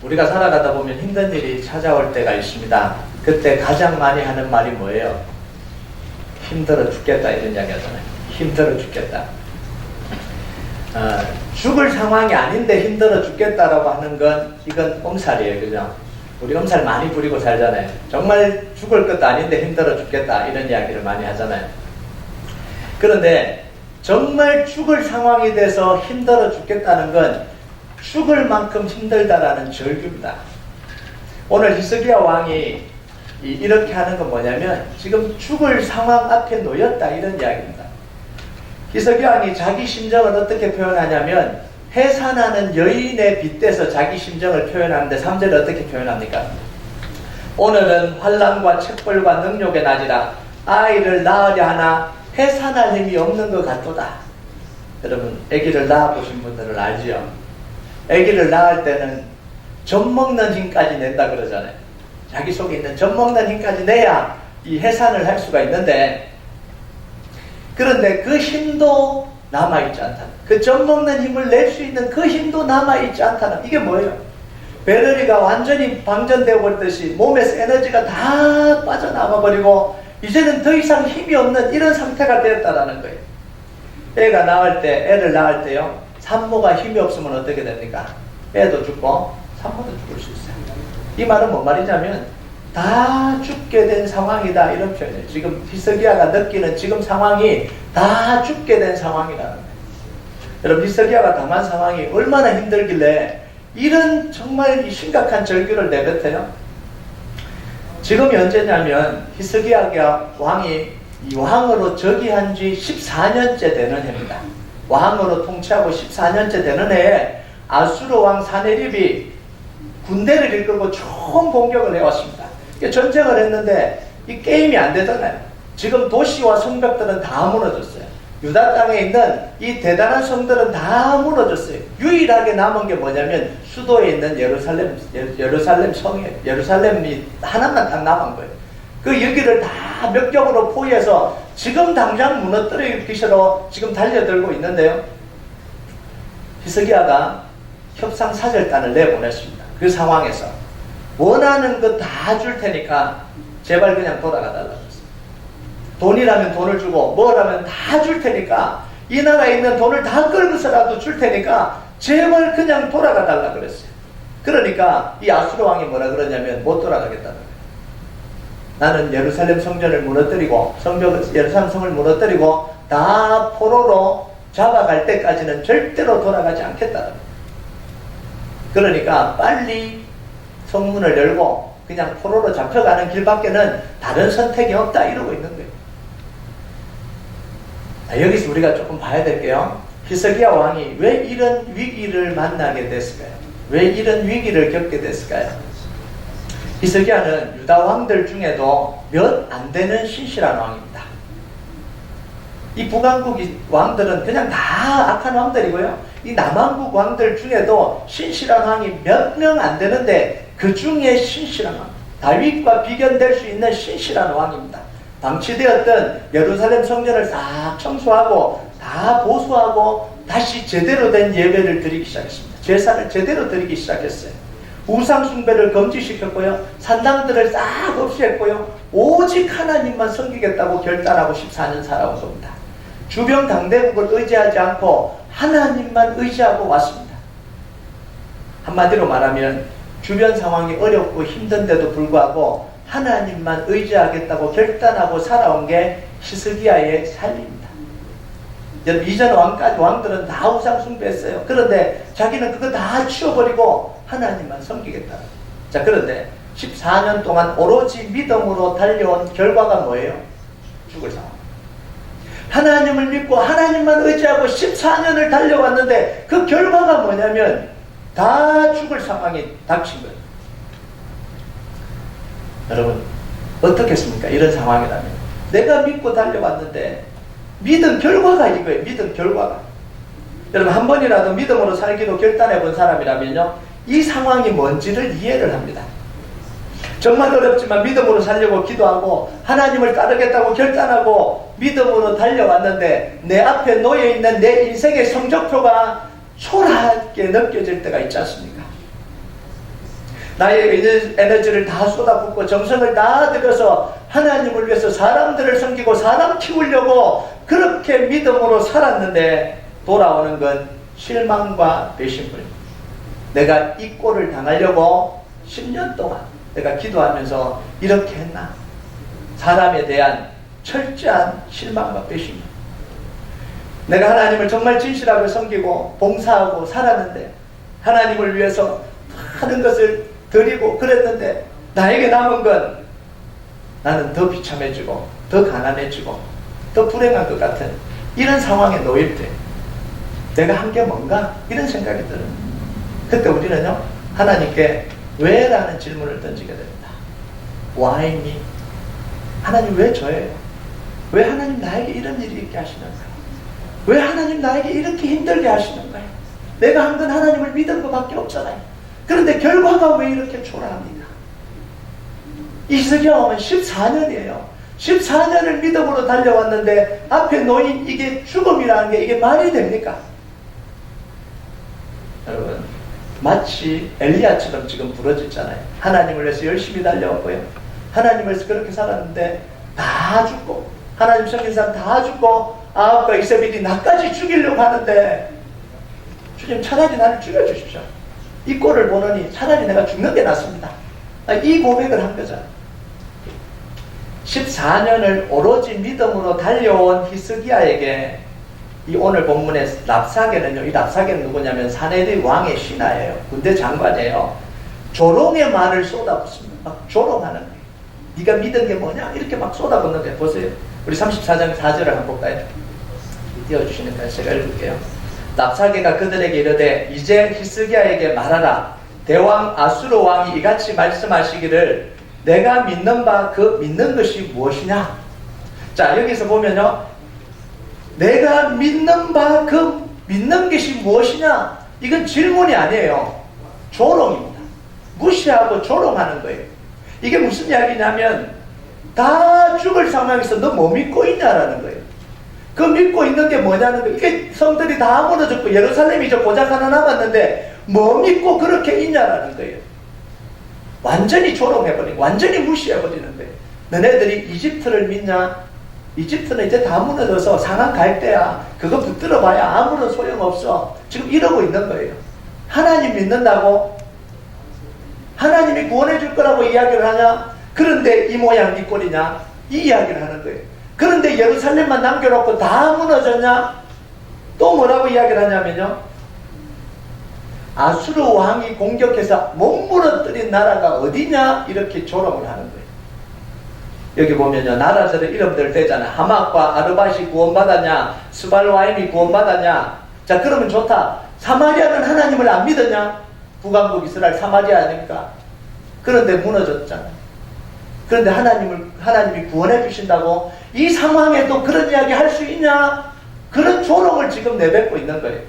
우리가 살아가다 보면 힘든 일이 찾아올 때가 있습니다. 그때 가장 많이 하는 말이 뭐예요? 힘들어 죽겠다 이런 이야기 하잖아요. 힘들어 죽겠다. 죽을 상황이 아닌데 힘들어 죽겠다라고 하는 건 이건 엄살이에요. 그죠? 우리 엄살 많이 부리고 살잖아요. 정말 죽을 것도 아닌데 힘들어 죽겠다 이런 이야기를 많이 하잖아요. 그런데 정말 죽을 상황이 돼서 힘들어 죽겠다는 건 죽을 만큼 힘들다라는 절규입니다. 오늘 히스기야 왕이 이렇게 하는 건 뭐냐면 지금 죽을 상황 앞에 놓였다 이런 이야기입니다. 히스기야 왕이 자기 심정을 어떻게 표현하냐면 해산하는 여인에 빗대서 자기 심정을 표현하는데 3절에 어떻게 표현합니까? 오늘은 환난과 책벌과 능욕의 낮이라 아이를 낳으려 하나 해산할 힘이 없는 것 같도다. 여러분 아기를 낳아보신 분들은 알지요? 아기를 낳을 때는 젖먹는 힘까지 낸다 그러잖아요. 자기 속에 있는 젖먹는 힘까지 내야 이 해산을 할 수가 있는데, 그런데 그 힘도 남아있지 않다. 그 젖먹는 힘을 낼 수 있는 그 힘도 남아있지 않다는, 이게 뭐예요? 배터리가 완전히 방전되어 버리듯이 몸에서 에너지가 다 빠져나와 버리고 이제는 더 이상 힘이 없는 이런 상태가 되었다라는 거예요. 애가 낳을 때, 애를 낳을 때요, 산모가 힘이 없으면 어떻게 됩니까? 애도 죽고 산모도 죽을 수 있어요. 이 말은 뭔 말이냐면 다 죽게 된 상황이다 이런 표현이에요. 지금 히스기야가 느끼는 지금 상황이 다 죽게 된 상황이라는 거예요. 여러분 히스기야가 당한 상황이 얼마나 힘들길래 이런 정말 심각한 절규를 내뱉어요? 지금이 언제냐면 히스기야 왕이 이 왕으로 즉위한 지 14년째 되는 해입니다. 왕으로 통치하고 14년째 되는 해에 아수르 왕 사네립이 군대를 이끌고 총 공격을 해왔습니다. 전쟁을 했는데 이 게임이 안 되잖아요. 지금 도시와 성벽들은 다 무너졌어요. 유다 땅에 있는 이 대단한 성들은 다 무너졌어요. 유일하게 남은 게 뭐냐면 수도에 있는 예루살렘 성이에요. 예루살렘이 하나만 딱 남은 거예요. 그 여기를 다 몇 겹으로 포위해서 지금 당장 무너뜨리기로 지금 달려들고 있는데요. 히스기야가 협상 사절단을 내보냈습니다. 그 상황에서 원하는 것 다 줄 테니까 제발 그냥 돌아가 달라고 했어요. 돈이라면 돈을 주고 뭐라면 다 줄 테니까 이 나라에 있는 돈을 다 끌고서라도 줄 테니까 제발 그냥 돌아가 달라고 그랬어요. 그러니까 이 아수르 왕이 뭐라 그러냐면 못 돌아가겠다는 거예요. 나는 예루살렘 성전을 무너뜨리고 예루살렘 성을 무너뜨리고 다 포로로 잡아갈 때까지는 절대로 돌아가지 않겠다는 거예요. 그러니까 빨리 성문을 열고 그냥 포로로 잡혀가는 길밖에는 다른 선택이 없다 이러고 있는 거예요. 여기서 우리가 조금 봐야 될게요. 히스기야 왕이 왜 이런 위기를 만나게 됐을까요? 왜 이런 위기를 겪게 됐을까요? 히스기야는 유다 왕들 중에도 몇 안 되는 신실한 왕입니다. 이 북왕국 왕들은 그냥 다 악한 왕들이고요. 이 남왕국 왕들 중에도 신실한 왕이 몇 명 안 되는데 그 중에 신실한 왕, 다윗과 비견될 수 있는 신실한 왕입니다. 방치되었던 예루살렘 성전을 싹 청소하고 다 보수하고 다시 제대로 된 예배를 드리기 시작했습니다. 제사를 제대로 드리기 시작했어요. 우상 숭배를 금지시켰고요. 산당들을 싹 없애고요. 오직 하나님만 섬기겠다고 결단하고 14년 살아온 겁니다. 주변 강대국을 의지하지 않고 하나님만 의지하고 왔습니다. 한마디로 말하면 주변 상황이 어렵고 힘든데도 불구하고 하나님만 의지하겠다고 결단하고 살아온 게 히스기야의 삶입니다. 여러분 이전 왕들은 다 우상 숭배했어요. 그런데 자기는 그거 다 치워버리고 하나님만 섬기겠다. 자, 그런데 14년 동안 오로지 믿음으로 달려온 결과가 뭐예요? 죽을 상황. 하나님을 믿고 하나님만 의지하고 14년을 달려왔는데 그 결과가 뭐냐면 다 죽을 상황이 닥친 거예요. 여러분 어떻겠습니까? 이런 상황이라면 내가 믿고 달려왔는데 믿음 결과가 이거예요. 믿음 결과가. 여러분 한 번이라도 믿음으로 살기로 결단해 본 사람이라면요 이 상황이 뭔지를 이해를 합니다. 정말 어렵지만 믿음으로 살려고 기도하고 하나님을 따르겠다고 결단하고 믿음으로 달려왔는데 내 앞에 놓여있는 내 인생의 성적표가 초라하게 느껴질 때가 있지 않습니까? 나의 에너지를 다 쏟아붓고 정성을 다 들여서 하나님을 위해서 사람들을 섬기고 사람 키우려고 그렇게 믿음으로 살았는데 돌아오는 건 실망과 배신물. 내가 이 꼴을 당하려고 10년 동안 내가 기도하면서 이렇게 했나? 사람에 대한 철저한 실망과 배신물. 내가 하나님을 정말 진실하게 섬기고 봉사하고 살았는데 하나님을 위해서 하는 것을 드리고 그랬는데 나에게 남은 건 나는 더 비참해지고 더 가난해지고 더 불행한 것 같은 이런 상황에 놓일 때 내가 한 게 뭔가? 이런 생각이 들어요. 그때 우리는요 하나님께 왜? 라는 질문을 던지게 됩니다. Why me? 하나님 왜 저예요? 왜 하나님 나에게 이런 일이 있게 하시는 거예요? 왜 하나님 나에게 이렇게 힘들게 하시는 거예요? 내가 한 건 하나님을 믿은 것밖에 없잖아요. 그런데 결과가 왜 이렇게 초라합니까? 히스기야 왕은 14년이에요. 14년을 믿음으로 달려왔는데 앞에 놓인 이게 죽음이라는 게 이게 말이 됩니까? 여러분 마치 엘리야처럼 지금 부러졌잖아요. 하나님을 위해서 열심히 달려왔고요. 하나님을 위해서 그렇게 살았는데 다 죽고 하나님 섬긴 사람 다 죽고 아합과 이세벨이 나까지 죽이려고 하는데 주님 차라리 나를 죽여주십시오. 이 꼴을 보느니 차라리 내가 죽는 게 낫습니다. 이 고백을 한 거잖아요. 14년을 오로지 믿음으로 달려온 히스기야에게 이 오늘 본문의 랍사게는요, 이 랍사게는 누구냐면 사내리 왕의 신하예요. 군대 장관이에요. 조롱의 말을 쏟아붓습니다. 막 조롱하는 거예요. 네가 믿은 게 뭐냐? 이렇게 막 쏟아붓는 거예요. 보세요. 우리 34장 4절을 한번 볼까요? 띄워주시니까 제가 읽을게요. 랍사게가 그들에게 이르되 이제 히스기야에게 말하라. 대왕 아수르 왕이 이같이 말씀하시기를 내가 믿는 바 그 믿는 것이 무엇이냐? 자, 여기서 보면요, 내가 믿는 바 그 믿는 것이 무엇이냐? 이건 질문이 아니에요. 조롱입니다. 무시하고 조롱하는 거예요. 이게 무슨 이야기냐면 다 죽을 상황에서 너 뭐 믿고 있냐라는 거예요. 그 믿고 있는 게 뭐냐는 거예요. 이게 성들이 다 무너졌고 예루살렘이 이제 고작 하나 남았는데 뭐 믿고 그렇게 있냐라는 거예요. 완전히 조롱해버리고 완전히 무시해버리는 거예요. 너네들이 이집트를 믿냐? 이집트는 이제 다 무너져서 상한 갈 때야. 그거 붙들어 봐야 아무런 소용없어. 지금 이러고 있는 거예요. 하나님 믿는다고? 하나님이 구원해 줄 거라고 이야기를 하냐? 그런데 이 모양 이 꼴이냐? 이 이야기를 하는 거예요. 그런데 예루살렘만 남겨놓고 다 무너졌냐? 또 뭐라고 이야기를 하냐면요, 아수르 왕이 공격해서 못 무너뜨린 나라가 어디냐? 이렇게 조롱을 하는 거예요. 여기 보면요, 나라들의 이름들 되잖아. 하맛과 아르밧이 구원받았냐? 스발와임이 구원받았냐? 자, 그러면 좋다. 사마리아는 하나님을 안 믿었냐? 북왕국 이스라엘 사마리아 아닙니까? 그런데 무너졌잖아. 그런데 하나님이 구원해 주신다고? 이 상황에도 그런 이야기 할 수 있냐? 그런 조롱을 지금 내뱉고 있는 거예요.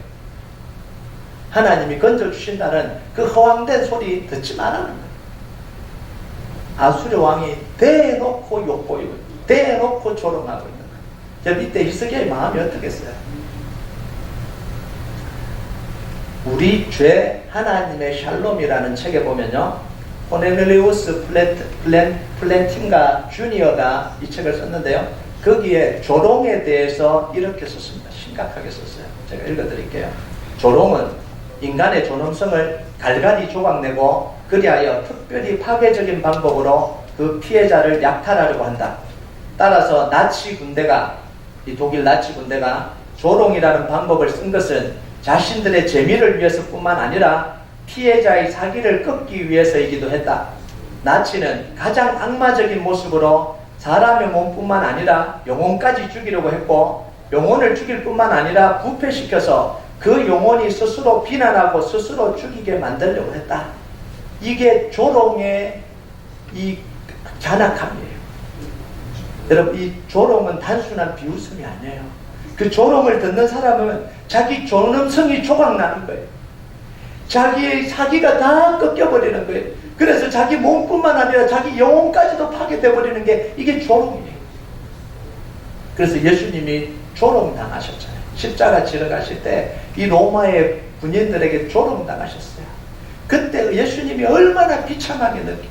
하나님이 건져주신다는 그 허황된 소리 듣지 말라는 거예요. 아수르 왕이 대놓고 욕보이고 대놓고 조롱하고 있는 거예요. 이때 히스기야의 마음이 어떻겠어요? 우리 죄 하나님의 샬롬이라는 책에 보면요, 호네밀리우스 플랜팅가 주니어가 이 책을 썼는데요, 거기에 조롱에 대해서 이렇게 썼습니다. 심각하게 썼어요. 제가 읽어드릴게요. 조롱은 인간의 존엄성을 갈갈이 조각내고 그리하여 특별히 파괴적인 방법으로 그 피해자를 약탈하려고 한다. 따라서 나치 군대가, 이 독일 나치 군대가 조롱이라는 방법을 쓴 것은 자신들의 재미를 위해서뿐만 아니라 피해자의 사기를 끊기 위해서이기도 했다. 나치는 가장 악마적인 모습으로 사람의 몸뿐만 아니라 영혼까지 죽이려고 했고, 영혼을 죽일 뿐만 아니라 부패시켜서 그 영혼이 스스로 비난하고 스스로 죽이게 만들려고 했다. 이게 조롱의 이 잔악함이에요. 여러분, 이 조롱은 단순한 비웃음이 아니에요. 그 조롱을 듣는 사람은 자기 존엄성이 조각나는 거예요. 자기의 사기가 다 꺾여버리는 거예요. 그래서 자기 몸뿐만 아니라 자기 영혼까지도 파괴되어버리는 게 이게 조롱이에요. 그래서 예수님이 조롱당하셨잖아요. 십자가 지러 가실 때 이 로마의 군인들에게 조롱당하셨어요. 그때 예수님이 얼마나 비참하게 느끼.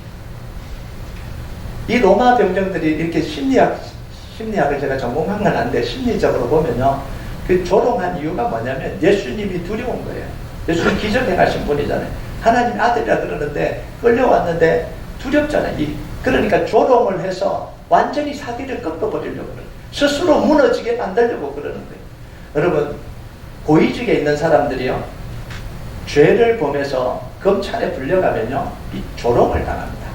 이 로마 병정들이 이렇게 심리학을 제가 전공한 건 아닌데 심리적으로 보면요, 그 조롱한 이유가 뭐냐면 예수님이 두려운 거예요. 예수님 기적행하신 분이잖아요. 하나님 아들이라 그러는데 끌려왔는데 두렵잖아요. 그러니까 조롱을 해서 완전히 사기를 꺾어버리려고 그래요. 스스로 무너지게 만들려고 그러는 거예요. 여러분, 고위직에 있는 사람들이요, 죄를 범해서 검찰에 불려가면요, 이 조롱을 당합니다.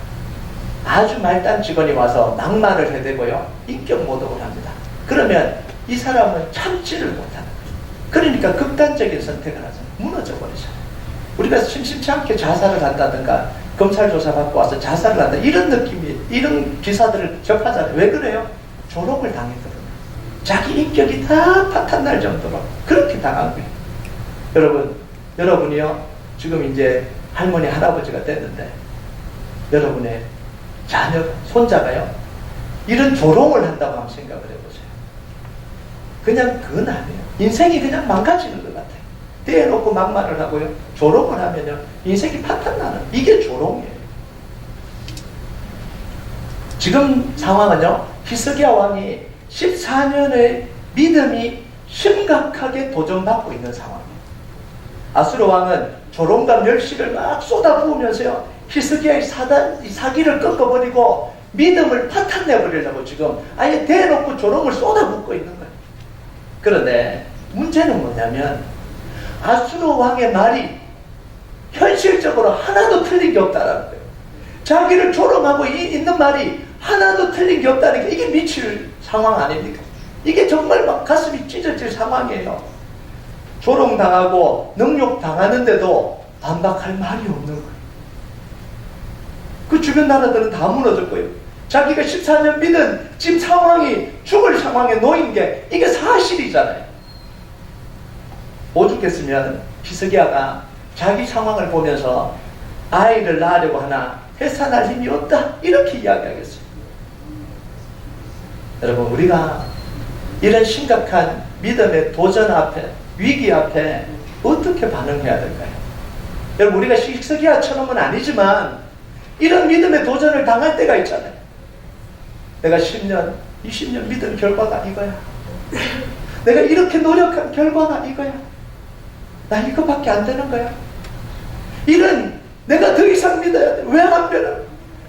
아주 말단 직원이 와서 막말을 해대고요, 인격 모독을 합니다. 그러면 이 사람은 참지를 못하는 거예요. 그러니까 극단적인 선택을 하잖아요. 무너져 버리잖아요. 우리가 심심치 않게 자살을 한다든가 검찰 조사 받고 와서 자살을 한다, 이런 느낌이, 이런 기사들을 접하잖아요. 왜 그래요? 조롱을 당했거든요. 자기 인격이 다 파탄날 정도로 그렇게 당한 거예요. 여러분이요, 지금 이제 할머니 할아버지가 됐는데 여러분의 자녀 손자가요, 이런 조롱을 한다고 한번 생각을 해보세요. 그냥 그건 아니에요. 인생이 그냥 망가지는 것 같아요. 대놓고 막말을 하고요, 조롱을 하면요, 인생이 파탄나는, 이게 조롱이에요. 지금 상황은요, 히스기야 왕이 14년의 믿음이 심각하게 도전받고 있는 상황이에요. 아수르 왕은 조롱과 멸시를 막 쏟아부으면서요, 히스기야의 사기를 꺾어버리고 믿음을 파탄내버리려고 지금 아예 대놓고 조롱을 쏟아붓고 있는 거예요. 그런데 문제는 뭐냐면 아수르 왕의 말이 현실적으로 하나도 틀린 게 없다라는 거예요. 자기를 조롱하고 있는 말이 하나도 틀린 게 없다는 게, 이게 미칠 상황 아닙니까? 이게 정말 막 가슴이 찢어질 상황이에요. 조롱당하고 능욕당하는데도 반박할 말이 없는 거예요. 그 주변 나라들은 다 무너졌고요. 자기가 14년 믿은 지금 상황이 죽을 상황에 놓인 게 이게 사실이잖아요. 오죽했으면 히스기야가 자기 상황을 보면서 아이를 낳으려고 하나 해산할 힘이 없다, 이렇게 이야기하겠어요. 여러분, 우리가 이런 심각한 믿음의 도전 앞에, 위기 앞에 어떻게 반응해야 될까요? 여러분, 우리가 히스기야처럼은 아니지만 이런 믿음의 도전을 당할 때가 있잖아요. 내가 10년, 20년 믿은 결과가 이거야. 내가 이렇게 노력한 결과가 이거야. 나 이거밖에 안 되는 거야. 이런, 내가 더 이상 믿어야 돼. 왜 안 변해?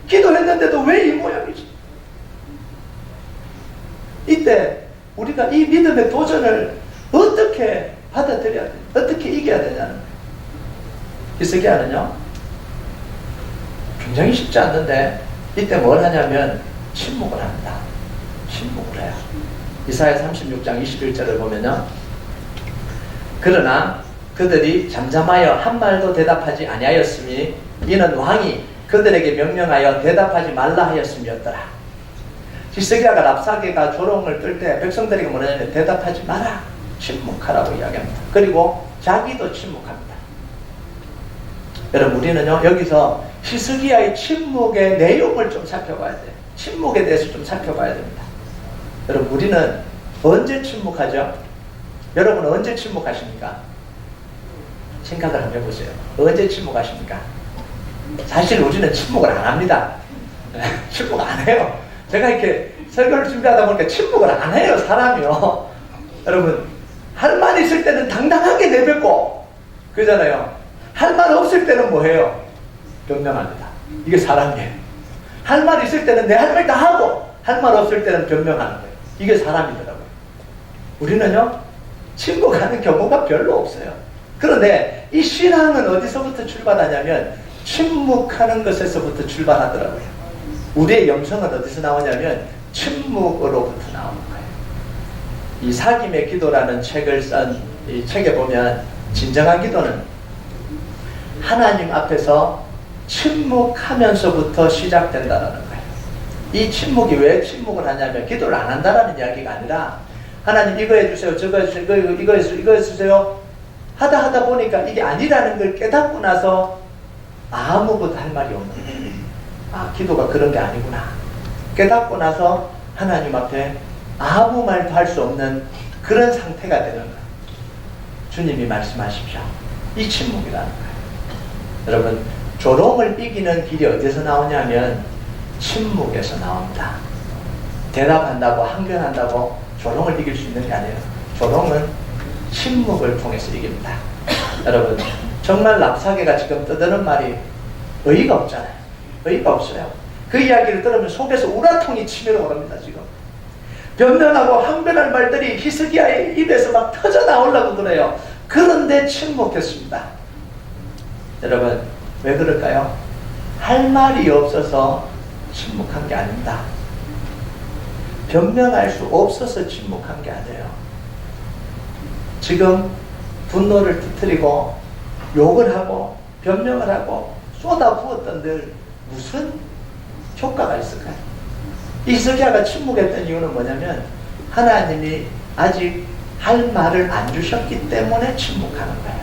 기도했는데도 왜 이 모양이지? 이때 우리가 이 믿음의 도전을 어떻게 받아들여야 돼? 어떻게 이겨야 되냐는 거예요. 히스기야는요, 굉장히 쉽지 않는데 이때 뭘 하냐면 침묵을 합니다. 침묵을 해요. 이사야 36장 21절을 보면요, 그러나 그들이 잠잠하여 한 말도 대답하지 아니하였으니 이는 왕이 그들에게 명령하여 대답하지 말라 하였음이었더라. 히스기야가 랍사게가 조롱을 뜰 때 백성들에게 뭐냐면 대답하지 마라, 침묵하라고 이야기합니다. 그리고 자기도 침묵합니다. 여러분, 우리는요, 여기서 히스기야의 침묵의 내용을 좀 살펴봐야 돼요. 침묵에 대해서 좀 살펴봐야 됩니다. 여러분, 우리는 언제 침묵하죠? 여러분은 언제 침묵하십니까? 생각을 한번 해보세요. 언제 침묵하십니까? 사실 우리는 침묵을 안 합니다. 침묵 안 해요. 제가 이렇게 설교를 준비하다 보니까 침묵을 안 해요, 사람이요. 여러분, 할 말 있을 때는 당당하게 내뱉고, 그러잖아요. 할 말 없을 때는 뭐 해요? 변명합니다. 이게 사람이에요. 할 말 있을 때는 내 할 말 다 하고, 할 말 없을 때는 변명하는 거예요. 이게 사람이더라고요. 우리는요, 침묵하는 경우가 별로 없어요. 그런데 이 신앙은 어디서부터 출발하냐면 침묵하는 것에서부터 출발하더라고요. 우리의 영성은 어디서 나오냐면 침묵으로부터 나오는 거예요. 이 사김의 기도라는 책을 쓴 이 책에 보면 진정한 기도는 하나님 앞에서 침묵하면서부터 시작된다는 거예요. 이 침묵이 왜 침묵을 하냐면 기도를 안 한다라는 이야기가 아니라 하나님 이거 해주세요, 저거 해주세요, 이거 해주세요 하다 보니까 이게 아니라는 걸 깨닫고 나서 아무것도 할 말이 없는 거예요. 아, 기도가 그런 게 아니구나. 깨닫고 나서 하나님 앞에 아무 말도 할 수 없는 그런 상태가 되는 거예요. 주님이 말씀하십시오. 이 침묵이라는 거예요. 여러분, 조롱을 이기는 길이 어디서 나오냐면 침묵에서 나옵니다. 대답한다고 항변한다고 조롱을 이길 수 있는 게 아니에요. 조롱은 침묵을 통해서 이깁니다. 여러분, 정말 랍사게가 지금 떠드는 말이 의의가 없잖아요. 의의가 없어요. 그 이야기를 들으면 속에서 우라통이 치밀어 오릅니다. 지금 변명하고 항변할 말들이 히스기야의 입에서 막 터져 나오려고 그래요. 그런데 침묵했습니다. 여러분, 왜 그럴까요? 할 말이 없어서 침묵한 게 아닙니다. 변명할 수 없어서 침묵한 게 아니에요. 지금 분노를 터뜨리고 욕을 하고 변명을 하고 쏟아부었던 들 무슨 효과가 있을까요? 히스기야가 침묵했던 이유는 뭐냐면 하나님이 아직 할 말을 안 주셨기 때문에 침묵하는 거예요.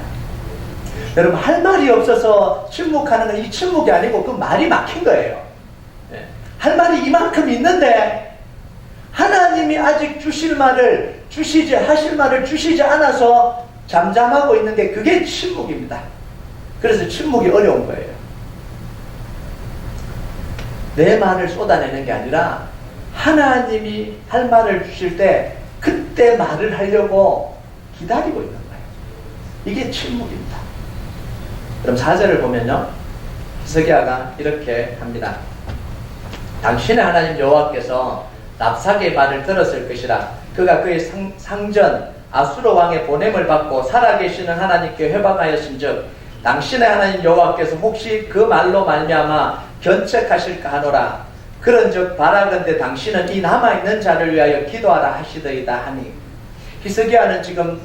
여러분, 할 말이 없어서 침묵하는 건 이 침묵이 아니고 그 말이 막힌 거예요. 할 말이 이만큼 있는데 하나님이 아직 하실 말을 주시지 않아서 잠잠하고 있는 게 그게 침묵입니다. 그래서 침묵이 어려운 거예요. 내 말을 쏟아내는 게 아니라 하나님이 할 말을 주실 때 그때 말을 하려고 기다리고 있는 거예요. 이게 침묵입니다. 그럼 4절을 보면요, 히스기야가 이렇게 합니다. 당신의 하나님 여호와께서 랍사게의 말을 들었을 것이라. 그가 그의 상전 아수르 왕의 보냄을 받고 살아계시는 하나님께 회방하였은즉 당신의 하나님 여호와께서 혹시 그 말로 말미암아 견책하실까 하노라. 그런즉 바라건대 당신은 이 남아있는 자를 위하여 기도하라 하시더이다 하니. 히스기야는 지금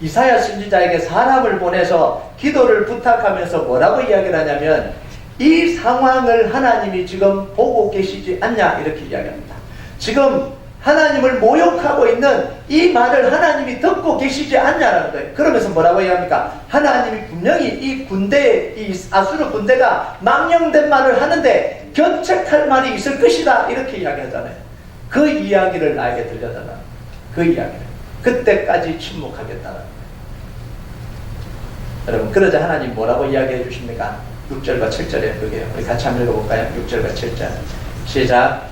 이사야 선지자에게 사람을 보내서 기도를 부탁하면서 뭐라고 이야기를 하냐면 이 상황을 하나님이 지금 보고 계시지 않냐 이렇게 이야기합니다. 지금 하나님을 모욕하고 있는 이 말을 하나님이 듣고 계시지 않냐라는 거예요. 그러면서 뭐라고 이야기합니까? 하나님이 분명히 이 아수르 군대가 망령된 말을 하는데 견책할 말이 있을 것이다 이렇게 이야기하잖아요. 그 이야기를 나에게 들려달라. 그 이야기를 그때까지 침묵하겠다는 거예요. 여러분, 그러자 하나님 뭐라고 이야기해 주십니까? 6절과 7절에 그게요. 우리 같이 한번 읽어볼까요? 6절과 7절 시작.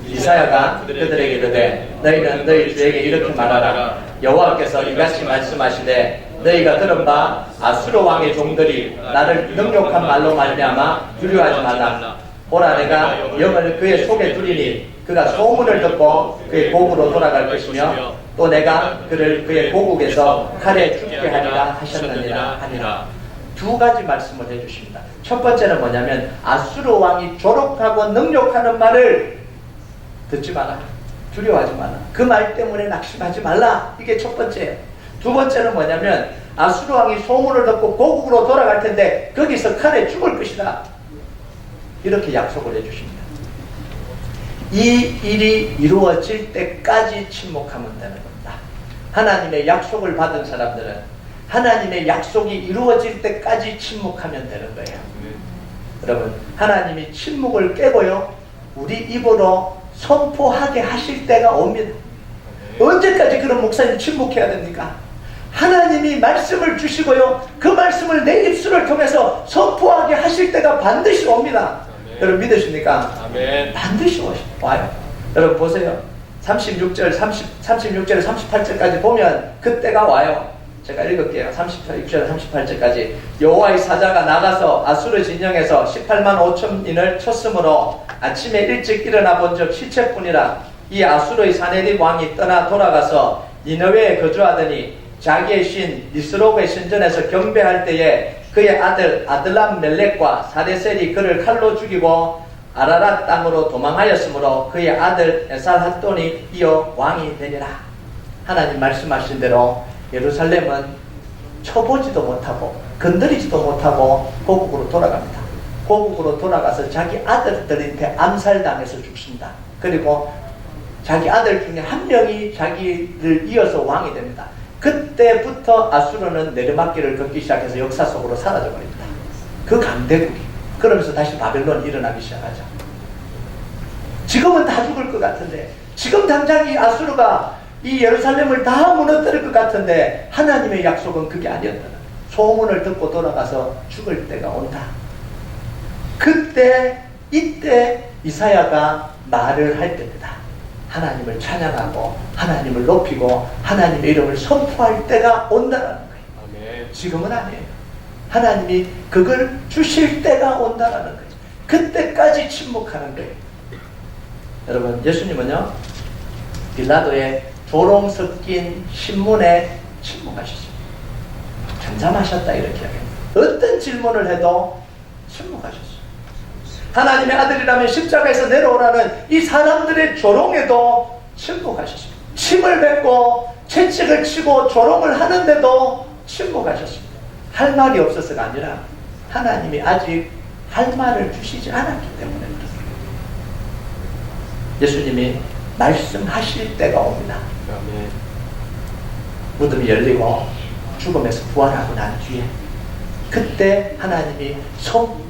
이사야가 그들에게 이르되 너희는 너희 주에게 이렇게 말하라. 여호와께서 이같이 말씀하시되 너희가 들은 바 아수르 왕의 종들이 나를 능욕한 말로 말미암아 두려워하지 말라. 보라, 내가 영을 그의 속에 두리니 그가 소문을 듣고 그의 고국으로 돌아갈 것이며 또 내가 그를 그의 고국에서 칼에 죽게 하리라 하셨느니라 하니라. 두 가지 말씀을 해주십니다. 첫 번째는 뭐냐면 아수르 왕이 조롱하고 능욕하는 말을 듣지 마라. 두려워하지 마라. 그 말 때문에 낙심하지 말라. 이게 첫 번째예요. 두 번째는 뭐냐면 아수르 왕이 소문을 듣고 고국으로 돌아갈 텐데 거기서 칼에 죽을 것이다. 이렇게 약속을 해주십니다. 이 일이 이루어질 때까지 침묵하면 되는 겁니다. 하나님의 약속을 받은 사람들은 하나님의 약속이 이루어질 때까지 침묵하면 되는 거예요. 여러분, 하나님이 침묵을 깨고요 우리 입으로 선포하게 하실 때가 옵니다. 언제까지 그런 목사님 침묵해야 됩니까? 하나님이 말씀을 주시고요 그 말씀을 내 입술을 통해서 선포하게 하실 때가 반드시 옵니다. 아멘. 여러분 믿으십니까? 아멘. 반드시 와요. 여러분 보세요. 36절 38절까지 보면 그때가 와요. 제가 읽을게요. 36절 38절까지. 여호와의 사자가 나가서 아수르 진영에서 18만 5천인을 쳤으므로 아침에 일찍 일어나 본즉 시체뿐이라. 이 아수르의 사네립 왕이 떠나 돌아가서 니느웨에 거주하더니 자기의 신 니스록의 신전에서 경배할 때에 그의 아들 아들람 멜렉과 사데셀이 그를 칼로 죽이고 아라랏 땅으로 도망하였으므로 그의 아들 에살핫돈이 이어 왕이 되니라. 하나님 말씀하신 대로 예루살렘은 쳐보지도 못하고 건드리지도 못하고 고국으로 돌아갑니다. 고국으로 돌아가서 자기 아들들한테 암살당해서 죽습니다. 그리고 자기 아들 중에 한 명이 자기를 이어서 왕이 됩니다. 그때부터 아수르는 내리막길을 걷기 시작해서 역사 속으로 사라져버립니다. 그 강대국이. 그러면서 다시 바벨론이 일어나기 시작하죠. 지금은 다 죽을 것 같은데, 지금 당장 이 아수르가 이 예루살렘을 다 무너뜨릴 것 같은데 하나님의 약속은 그게 아니었다는 거예요. 소문을 듣고 돌아가서 죽을 때가 온다. 그때 이때 이사야가 말을 할 때입니다. 하나님을 찬양하고 하나님을 높이고 하나님의 이름을 선포할 때가 온다라는 거예요. 지금은 아니에요. 하나님이 그걸 주실 때가 온다라는 거예요. 그때까지 침묵하는 거예요. 여러분, 예수님은요 빌라도의 조롱 섞인 신문에 침묵하셨습니다. 잠잠하셨다 이렇게 이야기합니다. 어떤 질문을 해도 침묵하셨어요. 하나님의 아들이라면 십자가에서 내려오라는 이 사람들의 조롱에도 침묵하셨습니다. 침을 뱉고 채찍을 치고 조롱을 하는데도 침묵하셨습니다. 할 말이 없어서가 아니라 하나님이 아직 할 말을 주시지 않았기 때문에 그렇습니다. 예수님이 말씀하실 때가 옵니다. 무덤이 열리고 죽음에서 부활하고 난 뒤에 그때 하나님이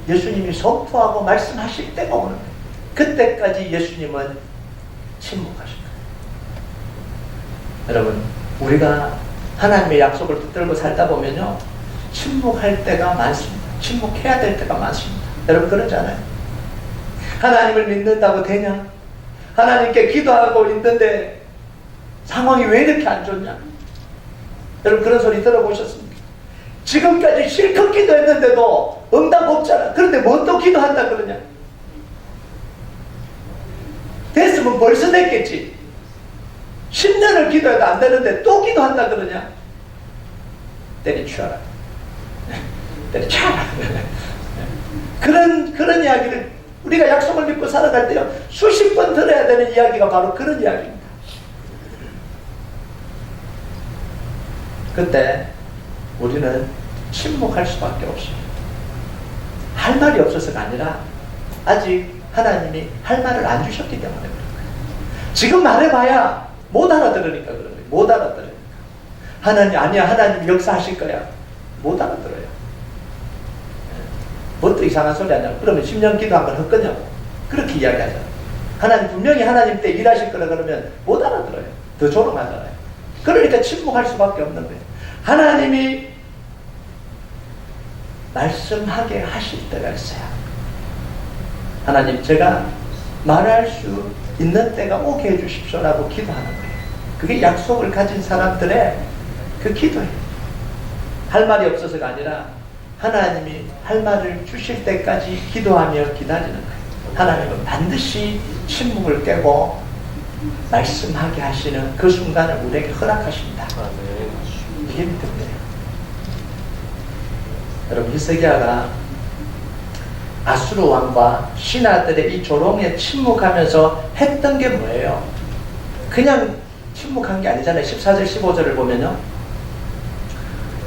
예수님이 선포하고 말씀하실 때가 오는 거예요. 그때까지 예수님은 침묵하실 거예요. 여러분, 우리가 하나님의 약속을 붙들고 살다 보면요 침묵할 때가 많습니다. 침묵해야 될 때가 많습니다. 여러분 그러지 않아요? 하나님을 믿는다고 되냐? 하나님께 기도하고 있는데 상황이 왜 이렇게 안 좋냐? 여러분 그런 소리 들어보셨습니까? 지금까지 실컷 기도했는데도 응답 없잖아. 그런데 뭐 또 기도한다 그러냐? 됐으면 벌써 됐겠지. 10년을 기도해도 안 되는데 또 기도한다 그러냐? 때리쳐라. 때리쳐라. 그런 이야기를 우리가 약속을 믿고 살아갈 때요 수십 번 들어야 되는 이야기가 바로 그런 이야기입니다. 그때 우리는 침묵할 수밖에 없어요. 할 말이 없어서가 아니라 아직 하나님이 할 말을 안 주셨기 때문에 그런 거예요. 지금 말해봐야 못 알아들으니까 그런 거예요. 못 알아들으니까. 하나님 아니야, 하나님 역사하실 거야. 못 알아들어요. 뭣도 이상한 소리 하냐고. 그러면 10년 기도한 건 헛거냐고. 그렇게 이야기하잖아요. 하나님 분명히 하나님 때 일하실 거라 그러면 못 알아들어요. 더 조롱하잖아요. 그러니까 침묵할 수밖에 없는 거예요. 하나님이 말씀하게 하실 때가 있어요. 하나님 제가 말할 수 있는 때가 오게 해주십시오라고 기도하는 거예요. 그게 약속을 가진 사람들의 그 기도예요. 할 말이 없어서가 아니라 하나님이 할 말을 주실 때까지 기도하며 기다리는 거예요. 하나님은 반드시 침묵을 깨고 말씀하게 하시는 그 순간을 우리에게 허락하십니다. 이게 믿음이에요. 여러분 히스기야가 아수르 왕과 신하들의 이 조롱에 침묵하면서 했던 게 뭐예요? 그냥 침묵한 게 아니잖아요. 14절 15절을 보면요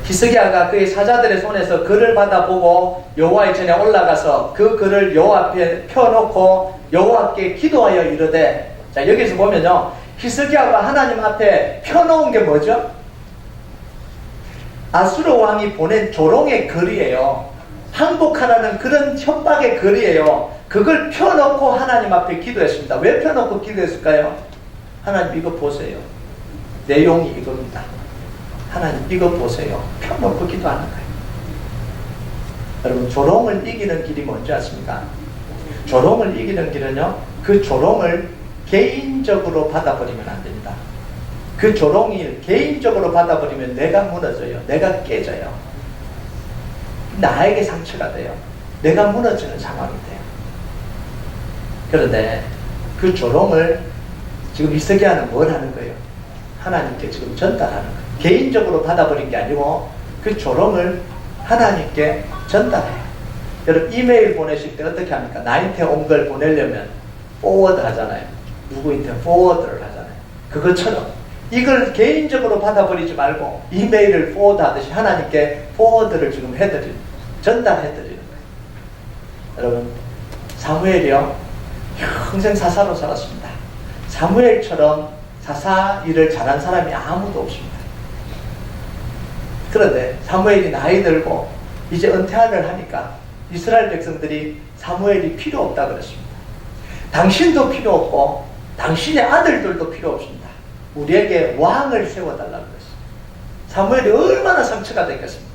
히스기야가 그의 사자들의 손에서 글을 받아보고 여호와의 전에 올라가서 그 글을 여호와 앞에 펴놓고 여호와께 기도하여 이르되, 자 여기서 보면요 히스기야가 하나님 앞에 펴놓은 게 뭐죠? 아수르 왕이 보낸 조롱의 글이에요. 항복하라는 그런 협박의 글이에요. 그걸 펴놓고 하나님 앞에 기도했습니다. 왜 펴놓고 기도했을까요? 하나님 이거 보세요. 내용이 이겁니다. 하나님 이거 보세요. 펴놓고 기도하는 거예요. 여러분 조롱을 이기는 길이 뭔지 아십니까? 조롱을 이기는 길은요 그 조롱을 개인적으로 받아버리면 안 됩니다. 그 조롱이 개인적으로 받아버리면 내가 무너져요. 내가 깨져요. 나에게 상처가 돼요. 내가 무너지는 상황이 돼요. 그런데 그 조롱을 지금 히스기야는 뭘 하는 거예요? 하나님께 지금 전달하는 거예요. 개인적으로 받아버린 게 아니고 그 조롱을 하나님께 전달해요. 여러분 이메일 보내실 때 어떻게 합니까? 나한테 온 걸 보내려면 포워드 하잖아요. 누구한테 포워드를 하잖아요. 그것처럼 이걸 개인적으로 받아버리지 말고 이메일을 포워드 하듯이 하나님께 포워드를 지금 전달해드리는 거예요. 여러분 사무엘이요 평생 사사로 살았습니다. 사무엘처럼 사사 일을 잘한 사람이 아무도 없습니다. 그런데 사무엘이 나이 들고 이제 은퇴를 하니까 이스라엘 백성들이 사무엘이 필요 없다 그랬습니다. 당신도 필요 없고 당신의 아들들도 필요 없습니다. 우리에게 왕을 세워달라고 그랬어요. 사무엘이 얼마나 상처가 됐겠습니까?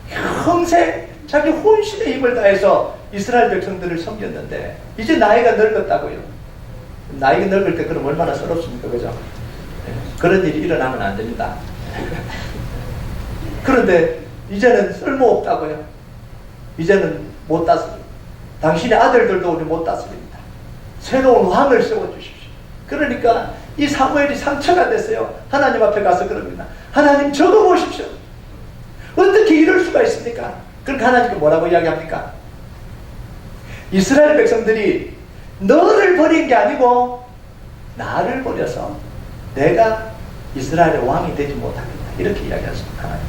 평생 자기 혼신의 힘을 다해서 이스라엘 백성들을 섬겼는데 이제 나이가 늙었다고요. 나이가 늙을 때 그럼 얼마나 서럽습니까? 그죠? 그런 일이 일어나면 안 됩니다. 그런데 이제는 쓸모없다고요. 이제는 못 다스립니다. 당신의 아들들도 우리 못 다스립니다. 새로운 왕을 세워주십시오. 그러니까 이 사무엘이 상처가 됐어요. 하나님 앞에 가서 그럽니다. 하나님 저도 보십시오. 어떻게 이럴 수가 있습니까? 그러니까 하나님께 뭐라고 이야기합니까? 이스라엘 백성들이 너를 버린 게 아니고 나를 버려서 내가 이스라엘의 왕이 되지 못하겠다. 이렇게 이야기하십니다. 하나님.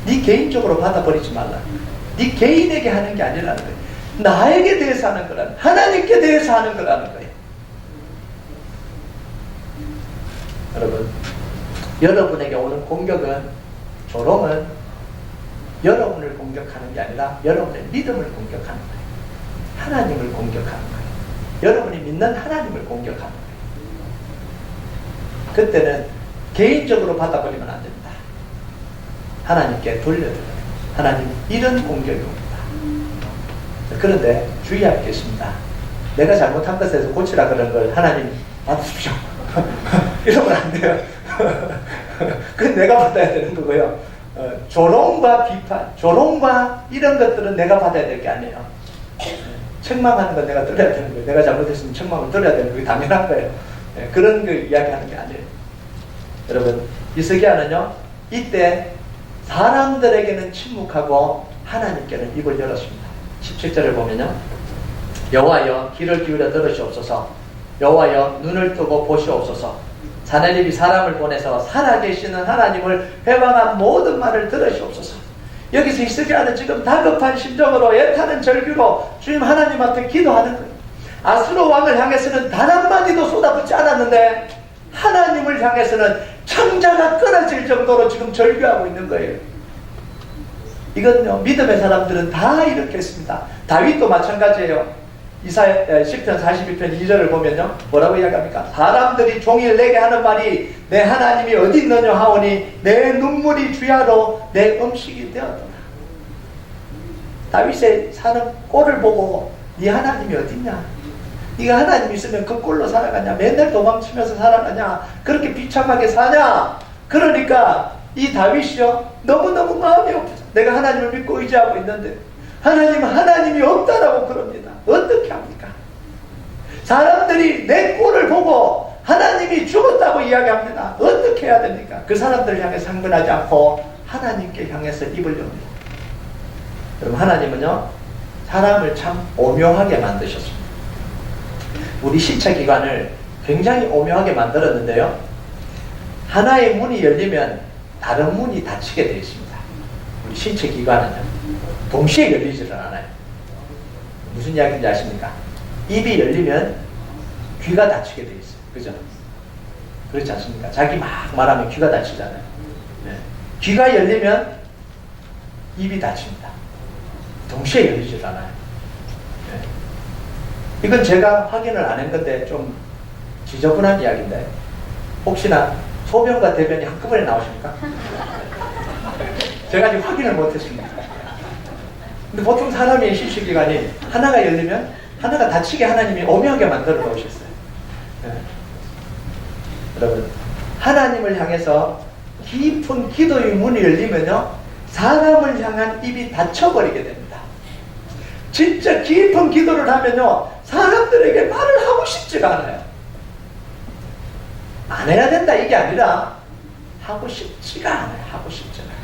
네 개인적으로 받아버리지 말라. 네 개인에게 하는 게 아니라는 거예요. 나에게 대해서 하는 거라는, 하나님께 대해서 하는 거라는 거예요. 여러분, 여러분에게 오는 공격은, 조롱은 여러분을 공격하는 게 아니라 여러분의 믿음을 공격하는 거예요. 하나님을 공격하는 거예요. 여러분이 믿는 하나님을 공격하는 거예요. 그때는 개인적으로 받아버리면 안 됩니다. 하나님께 돌려드려요. 하나님, 이런 공격이 옵니다. 그런데 주의할 게 있습니다. 내가 잘못한 것에서 고치라 그런 걸 하나님 받으십시오. 이러면 안 돼요. 그건 내가 받아야 되는 거고요. 조롱과 비판, 조롱과 이런 것들은 내가 받아야 될 게 아니에요. 책망하는 건 내가 들어야 되는 거예요. 내가 잘못했으면 책망을 들어야 되는 거예요. 당연한 거예요. 그런 거 이야기하는 게 아니에요. 여러분, 히스기야는요, 이때 사람들에게는 침묵하고 하나님께는 입을 열었습니다. 17절을 보면요, 여호와여 귀를 기울여 들으시옵소서. 여호와여 눈을 뜨고 보시옵소서. 사내립이 사람을 보내서 살아계시는 하나님을 회방한 모든 말을 들으시옵소서. 여기서 히스기야는 지금 다급한 심정으로 애타는 절규로 주님 하나님 앞에 기도하는 거예요. 아수르 왕을 향해서는 단 한마디도 쏟아붓지 않았는데 하나님을 향해서는 창자가 끊어질 정도로 지금 절규하고 있는 거예요. 이건요, 믿음의 사람들은 다 이렇게 했습니다. 다윗도 마찬가지예요. 시편 42편 2절을 보면요, 뭐라고 이야기합니까? 사람들이 종일 내게 하는 말이 내 하나님이 어디 있느냐 하오니 내 눈물이 주야로 내 음식이 되었더라. 다윗의 사는 꼴을 보고 네 하나님이 어디 있냐? 네가 하나님 있으면 그 꼴로 살아가냐? 맨날 도망치면서 살아가냐? 그렇게 비참하게 사냐? 그러니까 이 다윗이요, 너무너무 마음이 아프죠. 내가 하나님을 믿고 의지하고 있는데 하나님이 없다라고 그럽니다. 어떻게 합니까? 사람들이 내 꼴을 보고 하나님이 죽었다고 이야기합니다. 어떻게 해야 됩니까? 그 사람들을 향해 상근하지 않고 하나님께 향해서 입을 엽니다. 여러분, 하나님은요, 사람을 참 오묘하게 만드셨습니다. 우리 신체기관을 굉장히 오묘하게 만들었는데요, 하나의 문이 열리면 다른 문이 닫히게 되어 있습니다. 우리 신체기관은요, 동시에 열리지를 않아요. 무슨 이야기인지 아십니까? 입이 열리면 귀가 닫히게 되어 있어요. 그죠? 그렇지 않습니까? 자기 막 말하면 귀가 닫히잖아요. 네. 귀가 열리면 입이 닫힙니다. 동시에 열리질 않아요. 네. 이건 제가 확인을 안 한 건데 좀 지저분한 이야기인데, 혹시나 소변과 대변이 한꺼번에 나오십니까? 제가 아직 확인을 못했습니다. 근데 보통 사람의 신체기관이 하나가 열리면 하나가 닫히게 하나님이 오묘하게 만들어 놓으셨어요. 네. 여러분, 하나님을 향해서 깊은 기도의 문이 열리면요, 사람을 향한 입이 닫혀버리게 됩니다. 진짜 깊은 기도를 하면요, 사람들에게 말을 하고 싶지가 않아요. 안 해야 된다 이게 아니라 하고 싶지가 않아요. 하고 싶지가 않아요.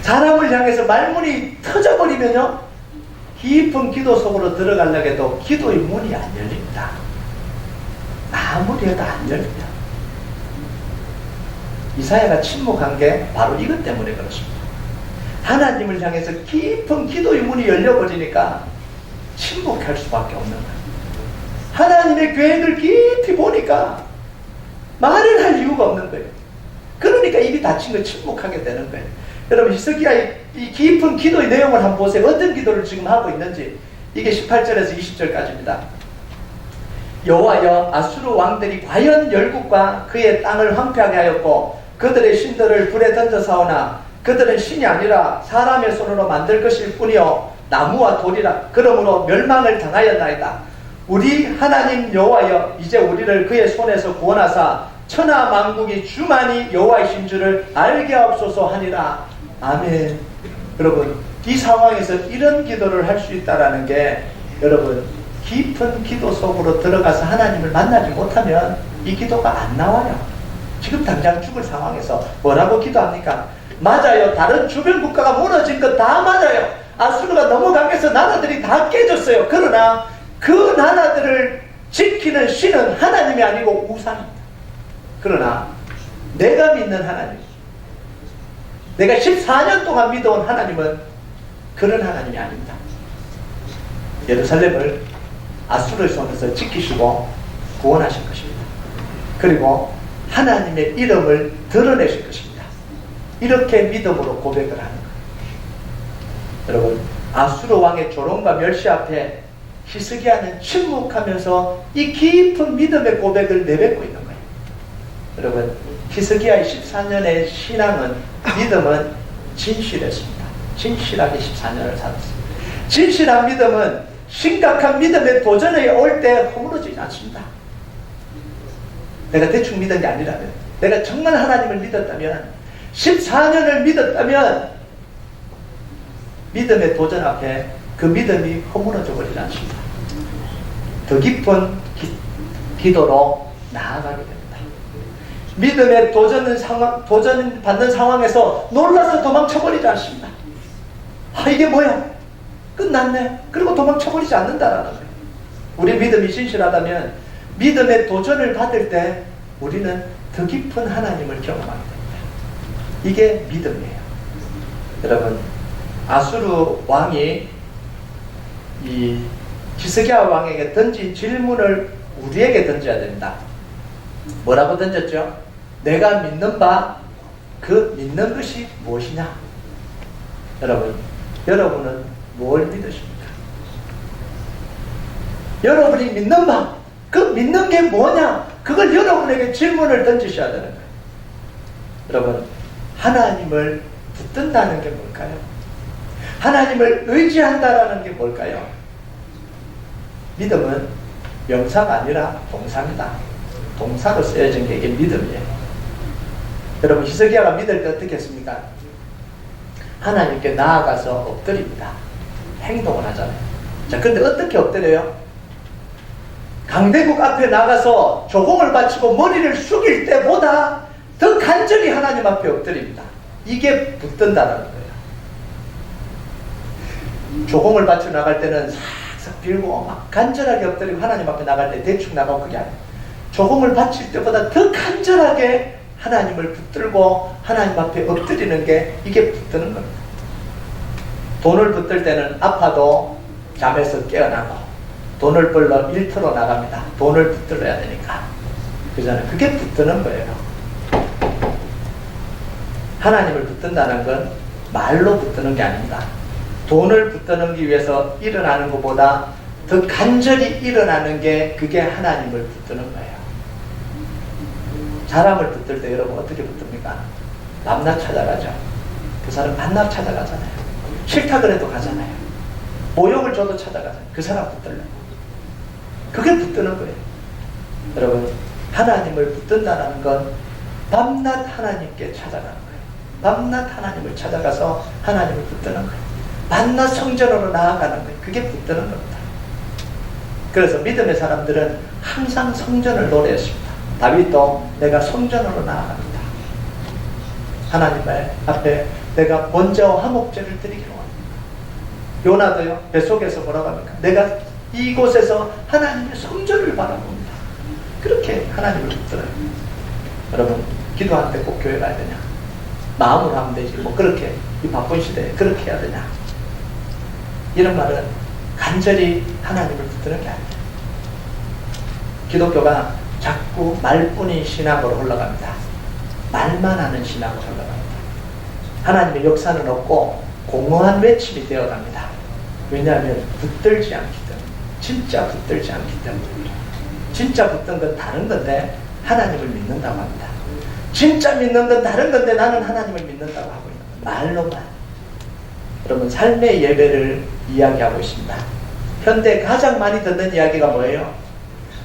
사람을 향해서 말문이 터져버리면요, 깊은 기도 속으로 들어가려고 해도 기도의 문이 안 열립니다. 아무리 해도 안 열립니다. 이사야가 침묵한 게 바로 이것 때문에 그렇습니다. 하나님을 향해서 깊은 기도의 문이 열려버리니까 침묵할 수밖에 없는 거예요. 하나님의 계획을 깊이 보니까 말을 할 이유가 없는 거예요. 그러니까 입이 닫힌 거 침묵하게 되는 거예요. 여러분, 히스기야의 이 깊은 기도의 내용을 한번 보세요. 어떤 기도를 지금 하고 있는지. 이게 18절에서 20절까지입니다. 여호와여, 아수르 왕들이 과연 열국과 그의 땅을 황폐하게 하였고 그들의 신들을 불에 던져 사오나 그들은 신이 아니라 사람의 손으로 만들 것일 뿐이요 나무와 돌이라. 그러므로 멸망을 당하였나이다. 우리 하나님 여호와여, 이제 우리를 그의 손에서 구원하사 천하 만국이 주만이 여호와이신 줄을 알게 하옵소서 하니라. 아멘. 여러분, 이 상황에서 이런 기도를 할 수 있다라는 게, 여러분, 깊은 기도 속으로 들어가서 하나님을 만나지 못하면 이 기도가 안 나와요. 지금 당장 죽을 상황에서 뭐라고 기도합니까? 맞아요. 다른 주변 국가가 무너진 것 다 맞아요. 아수르가 너무 강해서 나라들이 다 깨졌어요. 그러나 그 나라들을 지키는 신은 하나님이 아니고 우상입니다. 그러나 내가 믿는 하나님, 내가 14년 동안 믿어온 하나님은 그런 하나님이 아닙니다. 예루살렘을 아수르의 손에서 지키시고 구원하실 것입니다. 그리고 하나님의 이름을 드러내실 것입니다. 이렇게 믿음으로 고백을 하는 거예요. 여러분, 아수르 왕의 조롱과 멸시 앞에 히스기야는 침묵하면서 이 깊은 믿음의 고백을 내뱉고 있는 거예요. 여러분, 히스기야의 14년의 신앙은, 믿음은 진실했습니다. 진실하게 14년을 살았습니다. 진실한 믿음은 심각한 믿음의 도전에 올 때 허물어지지 않습니다. 내가 대충 믿은 게 아니라면, 내가 정말 하나님을 믿었다면, 14년을 믿었다면 믿음의 도전 앞에 그 믿음이 허물어져 버리지 않습니다. 더 깊은 기도로 나아가게 됩니다. 믿음의 도전 받는 상황에서 놀라서 도망쳐버리지 않습니다. 아, 이게 뭐야? 끝났네. 그리고 도망쳐버리지 않는다라는 거예요. 우리 믿음이 진실하다면 믿음의 도전을 받을 때 우리는 더 깊은 하나님을 경험하게 됩니다. 이게 믿음이에요. 여러분, 아수르 왕이 이 히스기야 왕에게 던진 질문을 우리에게 던져야 됩니다. 뭐라고 던졌죠? 내가 믿는 바, 그 믿는 것이 무엇이냐? 여러분, 여러분은 뭘 믿으십니까? 여러분이 믿는 바, 그 믿는 게 뭐냐? 그걸 여러분에게 질문을 던지셔야 되는 거예요. 여러분, 하나님을 붙든다는 게 뭘까요? 하나님을 의지한다라는 게 뭘까요? 믿음은 명사가 아니라 동사입니다. 동사로 쓰여진 게 이게 믿음이에요. 여러분, 히스기야가 믿을 때 어떻게 했습니까? 하나님께 나아가서 엎드립니다. 행동을 하잖아요. 자, 근데 어떻게 엎드려요? 강대국 앞에 나가서 조공을 바치고 머리를 숙일 때보다 더 간절히 하나님 앞에 엎드립니다. 이게 붙든다는 거예요. 조공을 바치러 나갈 때는 싹싹 빌고 막 간절하게 엎드리고 하나님 앞에 나갈 때 대충 나가고 그게 아니에요. 조공을 바칠 때보다 더 간절하게 하나님을 붙들고 하나님 앞에 엎드리는 게 이게 붙드는 겁니다. 돈을 붙들 때는 아파도 잠에서 깨어나고 돈을 벌러 일터로 나갑니다. 돈을 붙들어야 되니까. 그잖아요. 그게 붙드는 거예요. 하나님을 붙든다는 건 말로 붙드는 게 아닙니다. 돈을 붙드는 위해서 일어나는 것보다 더 간절히 일어나는 게 그게 하나님을 붙드는 거예요. 사람을 붙들 때 여러분 어떻게 붙듭니까? 밤낮 찾아가죠. 그 사람 밤낮 찾아가잖아요. 싫다 그래도 가잖아요. 모욕을 줘도 찾아가잖아요. 그 사람 붙들려고. 그게 붙드는 거예요. 여러분, 하나님을 붙든다는 건 밤낮 하나님께 찾아가는 거예요. 밤낮 하나님을 찾아가서 하나님을 붙드는 거예요. 밤낮 성전으로 나아가는 거예요. 그게 붙드는 겁니다. 그래서 믿음의 사람들은 항상 성전을 노래했습니다. 다윗도 내가 성전으로 나아갑니다. 하나님 앞에 내가 번제와 화목제를 드리기로 합니다. 요나도요, 뱃속에서 뭐라고 합니까? 내가 이곳에서 하나님의 성전을 바라봅니다. 그렇게 하나님을 붙들어요. 여러분, 기도할 때 꼭 교회 가야 되냐? 마음으로 하면 되지. 뭐 그렇게 이 바쁜 시대에 그렇게 해야 되냐? 이런 말은 간절히 하나님을 붙드는 게 아니에요. 기독교가 자꾸 말뿐인 신학으로 흘러갑니다. 말만 하는 신학으로 흘러갑니다. 하나님의 역사는 없고 공허한 외침이 되어갑니다. 왜냐하면 붙들지 않기 때문에. 진짜 붙들지 않기 때문입니다. 진짜 붙든 건 다른 건데 하나님을 믿는다고 합니다. 진짜 믿는 건 다른 건데 나는 하나님을 믿는다고 하고 있는 겁니다. 말로만. 여러분, 삶의 예배를 이야기하고 있습니다. 현대 가장 많이 듣는 이야기가 뭐예요?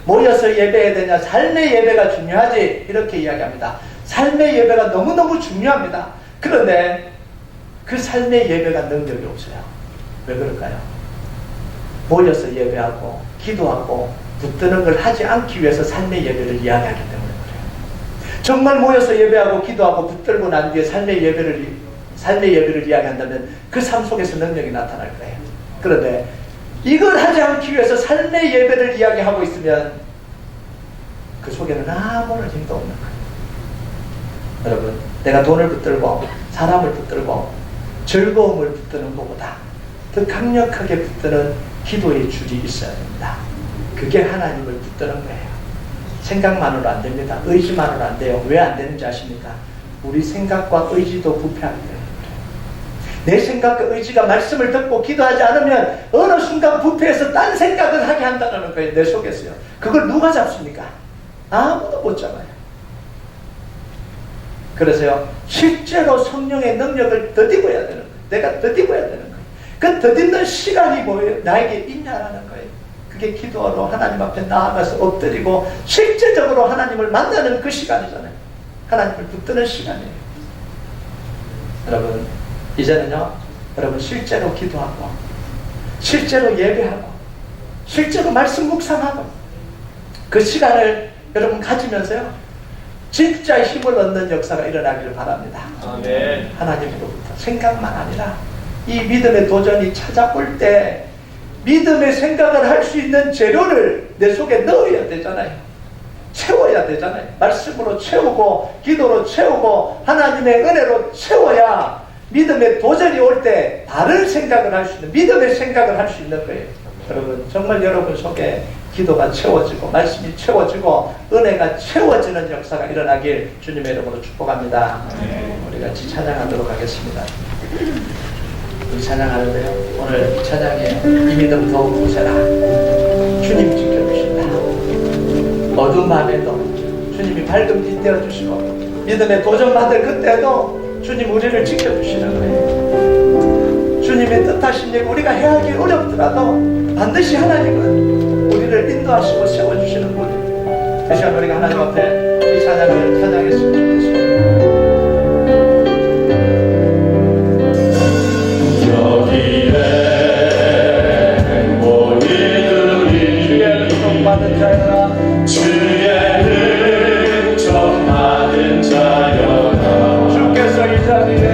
모여서 예배해야 되냐? 삶의 예배가 중요하지. 이렇게 이야기합니다. 삶의 예배가 너무너무 중요합니다. 그런데 그 삶의 예배가 능력이 없어요. 왜 그럴까요? 모여서 예배하고 기도하고 붙드는 걸 하지 않기 위해서 삶의 예배를 이야기하기 때문에 그래요. 정말 모여서 예배하고 기도하고 붙들고 난 뒤에 삶의 예배를 이야기한다면 그 삶 속에서 능력이 나타날 거예요. 그런데 이걸 하지 않기 위해서 삶의 예배를 이야기하고 있으면 그 속에는 아무런 힘도 없는 거예요. 여러분, 내가 돈을 붙들고 사람을 붙들고 즐거움을 붙드는 것보다 더 강력하게 붙드는 기도의 줄이 있어야 됩니다. 그게 하나님을 붙드는 거예요. 생각만으로 안 됩니다. 의지만으로 안 돼요. 왜 안 되는지 아십니까? 우리 생각과 의지도 부패하기 때문에 그래요. 내 생각과 의지가 말씀을 듣고 기도하지 않으면 어느 순간 부패해서 딴 생각을 하게 한다는 거예요. 내 속에서요. 그걸 누가 잡습니까? 아무도 못 잡아요. 그래서요, 실제로 성령의 능력을 더디고야 되는 거예요. 내가 더디고야 되는 거예요. 그 더딛는 시간이 뭐예요? 나에게 있냐라는 거예요. 그게 기도로 하나님 앞에 나아가서 엎드리고 실제적으로 하나님을 만나는 그 시간이잖아요. 하나님을 붙드는 시간이에요. 여러분, 이제는요, 여러분 실제로 기도하고 실제로 예배하고 실제로 말씀 묵상하고 그 시간을 여러분 가지면서요, 진짜 힘을 얻는 역사가 일어나기를 바랍니다. 아멘. 하나님으로부터 생각만 아니라 이 믿음의 도전이 찾아올 때 믿음의 생각을 할 수 있는 재료를 내 속에 넣어야 되잖아요. 채워야 되잖아요. 말씀으로 채우고 기도로 채우고 하나님의 은혜로 채워야 믿음의 도전이 올 때 다른 생각을 할 수 있는, 믿음의 생각을 할 수 있는 거예요. 여러분, 정말 여러분 속에 기도가 채워지고 말씀이 채워지고 은혜가 채워지는 역사가 일어나길 주님의 이름으로 축복합니다. 우리 같이 찬양하도록 하겠습니다. 우리 찬양하는데요, 오늘 이 찬양에 이 믿음 더욱 보세라. 주님 지켜주신다. 어두운 밤에도 주님이 밝은 빛 되어주시고 믿음의 도전받을 그때도 주님 우리를 지켜주시는 거예요. 주님의 뜻하신 일 우리가 해하기 어렵더라도 반드시 하나님은 우리를 인도하시고 세워주시는 분이에요. 그 시간 우리가 하나님 앞에 이 찬양을 찬양했으면 좋겠습니다. 받은 자여라. 주의 은총 받은 자여라. 주께서 이 자리에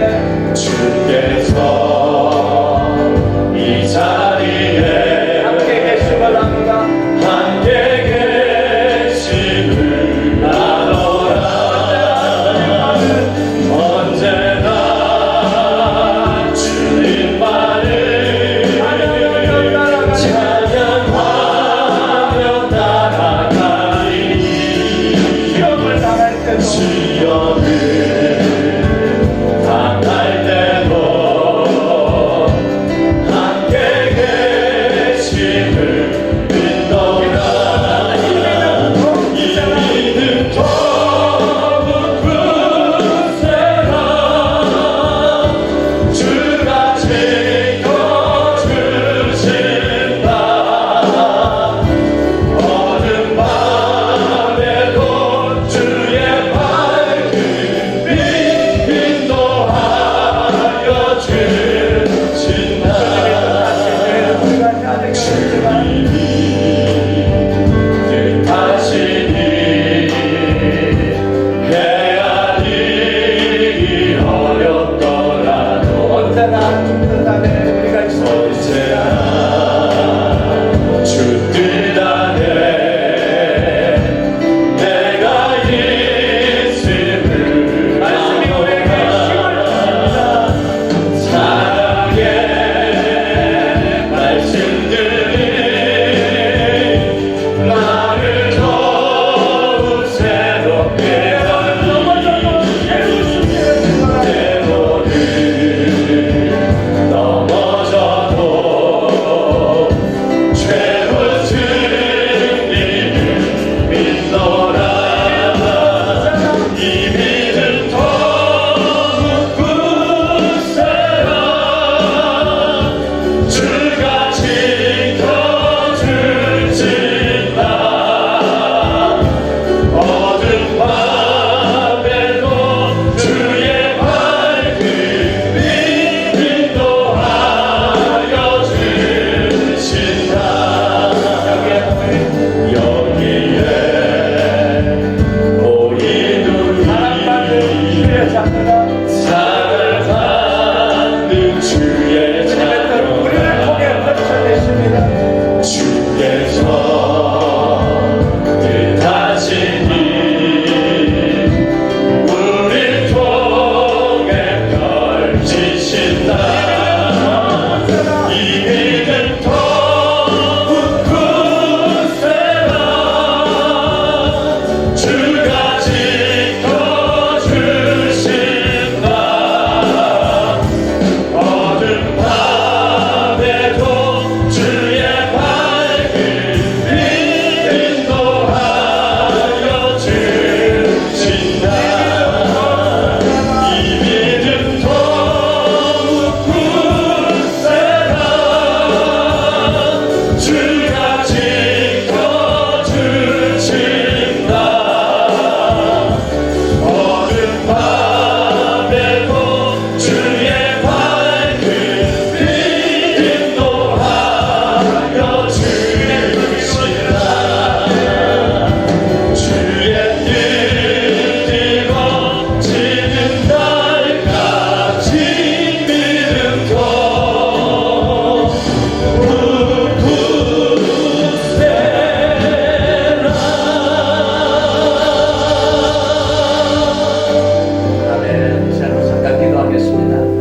이 자리에 함께 계심을 압니다. 함께 계심을 아노라. 언제나 주님만을 찬양하며 나아가리. 시험을 당할 때도 시험을 당할 때도 함께 계심을 믿노라. 이 믿음 더욱 굳세라. 주가 지켜주신다. 어두운 밤에도 주의 밝은 빛 인도하여 주신다. 우리가 해야 될 것을